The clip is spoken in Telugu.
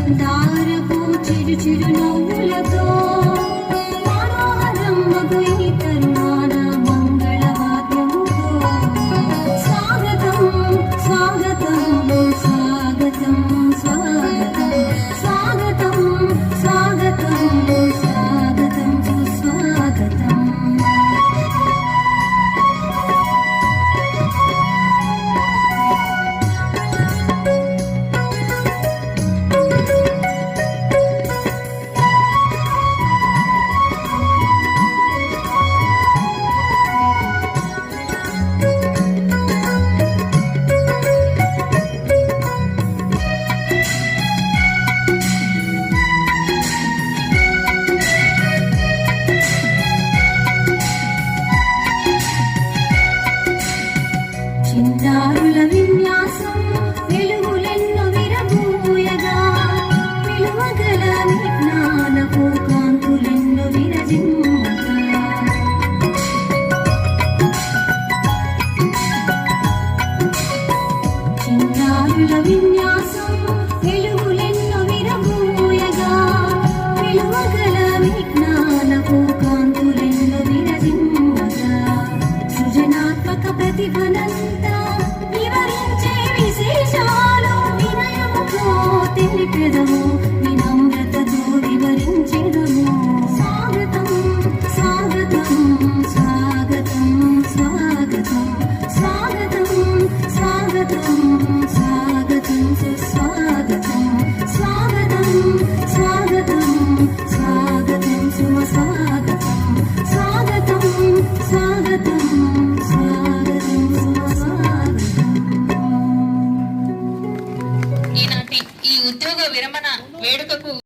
మందారపు చిరు చిరు నవ్వులతో మనోహరం మగు ఈ తరుణాన మంగళవాద్యముతో స్వాగతం స్వాగతం స్వాగతం స్వాగతం స్వాగతం స్వాగతం స్వాగతం సుస్వాగతం. చిన్నారుల విన్యాసం వెలుగులెన్నో విరబూయగా విలువగల విజ్ఞానపు కాంతులెన్నో విరజిమ్మగా చిన్నారుల విన్యాసం వెలుగులెన్నో విరబూయగా విలువగల విజ్ఞానపు కాంతులెన్నో విరజిమ్మగా సృజనాత్మక ప్రతిభనంతా వివరించే విశేషాలు వినయముతో తెలిపెదము వినమ్రతతో వివరించెదము. స్వాగతం స్వాగతం స్వాగతం స్వాగతం స్వాగతం స్వాగతం స్వాగతం సుస్వాగతం స్వాగతం స్వాగతం స్వాగతం సుస్వాగతం స్వాగతం స్వాగతం స్వాగతం సుస్వాగతం. ఈనాటి ఈ ఉద్యోగ విరమణ వేడుకకు